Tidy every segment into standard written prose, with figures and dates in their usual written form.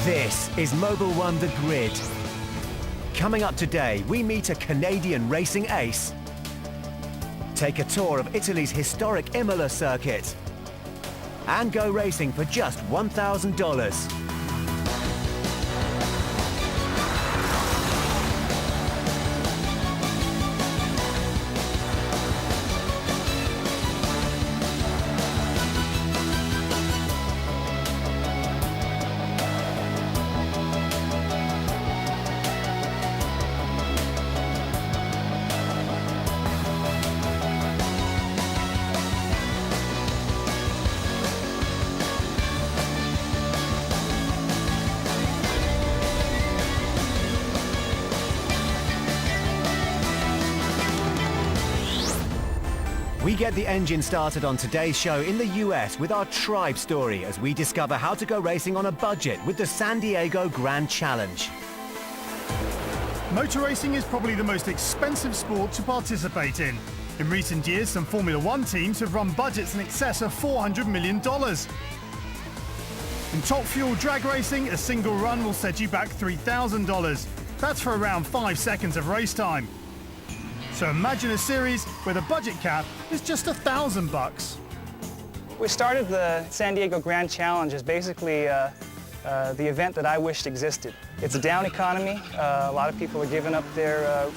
This is Mobile One The Grid. Coming up today, we meet a Canadian racing ace, take a tour of Italy's historic Imola circuit, and go racing for just $1,000. We get the engine started on today's show in the US with our tribe story as we discover how to go racing on a budget with the San Diego Grand Challenge. Motor racing is probably the most expensive sport to participate in. In recent years, some Formula One teams have run budgets in excess of $400 million. In top fuel drag racing, a single run will set you back $3,000. That's for around 5 seconds of race time. So imagine a series where the budget cap is just $1,000. We started the San Diego Grand Challenge as basically the event that I wished existed. It's a down economy. A lot of people are giving up their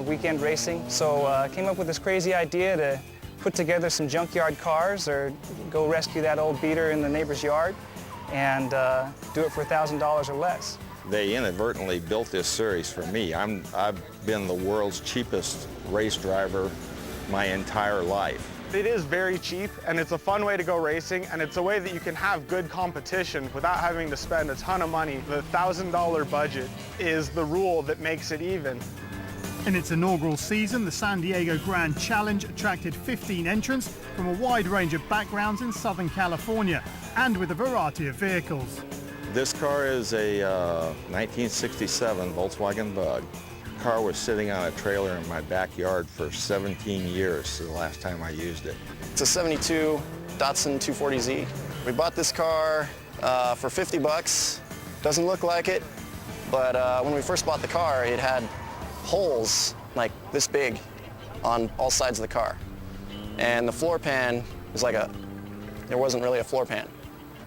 weekend racing. So I came up with this crazy idea to put together some junkyard cars or go rescue that old beater in the neighbor's yard and do it for $1,000 or less. They inadvertently built this series for me. I've been the world's cheapest race driver my entire life. It is very cheap, and it's a fun way to go racing, and it's a way that you can have good competition without having to spend a ton of money. The $1,000 budget is the rule that makes it even. In its inaugural season, the San Diego Grand Challenge attracted 15 entrants from a wide range of backgrounds in Southern California, and with a variety of vehicles. This car is a 1967 Volkswagen Bug. The car was sitting on a trailer in my backyard for 17 years, the last time I used it. It's a 72 Datsun 240Z. We bought this car for $50. Doesn't look like it, but when we first bought the car, it had holes like this big on all sides of the car. And the floor pan was like there wasn't really a floor pan.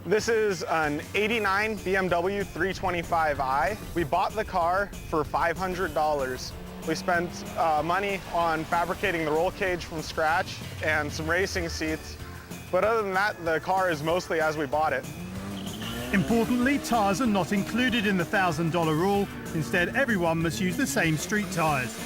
This is an '89 BMW 325i. We bought the car for $500. We spent money on fabricating the roll cage from scratch and some racing seats. But other than that, the car is mostly as we bought it. Importantly, tyres are not included in the $1,000 rule. Instead, everyone must use the same street tyres.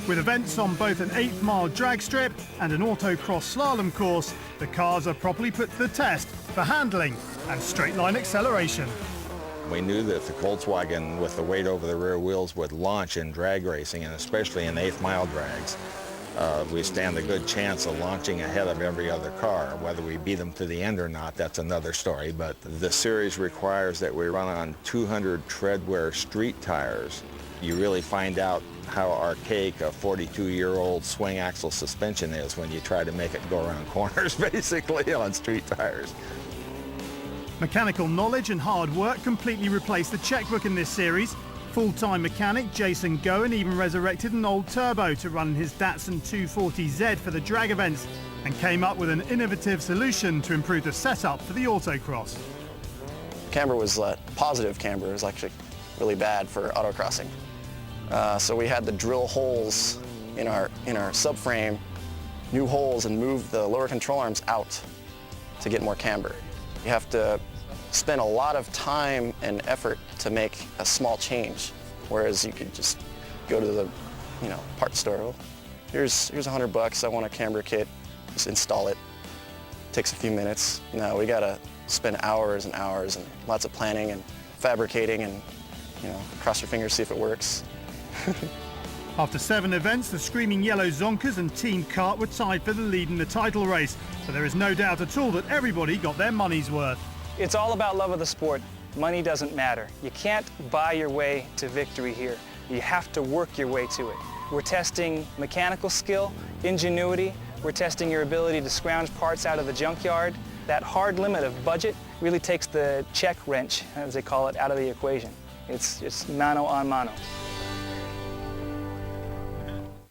With events on both an 8-mile drag strip and an autocross slalom course, the cars are properly put to the test for handling and straight-line acceleration. We knew that the Volkswagen with the weight over the rear wheels would launch in drag racing, and especially in 8-mile drags. We stand a good chance of launching ahead of every other car. Whether we beat them to the end or not, that's another story. But the series requires that we run on 200 treadwear street tires. You really find out how archaic a 42-year-old swing axle suspension is when you try to make it go around corners, basically, on street tires. Mechanical knowledge and hard work completely replaced the checkbook in this series. Full-time mechanic Jason Goen even resurrected an old turbo to run his Datsun 240Z for the drag events and came up with an innovative solution to improve the setup for the autocross. Camber was positive camber. It was actually really bad for autocrossing. So we had to drill holes in our subframe, new holes, and move the lower control arms out to get more camber. You have to spend a lot of time and effort to make a small change, whereas you could just go to the parts store. Well, here's $100. I want a camber kit. Just install it. Takes a few minutes. No, we gotta spend hours and hours and lots of planning and fabricating and cross your fingers, see if it works. After 7 events, the Screaming Yellow Zonkers and Team Kart were tied for the lead in the title race, so there is no doubt at all that everybody got their money's worth. It's all about love of the sport. Money doesn't matter. You can't buy your way to victory here. You have to work your way to it. We're testing mechanical skill, ingenuity. We're testing your ability to scrounge parts out of the junkyard. that hard limit of budget really takes the check wrench, as they call it, out of the equation. It's mano a mano.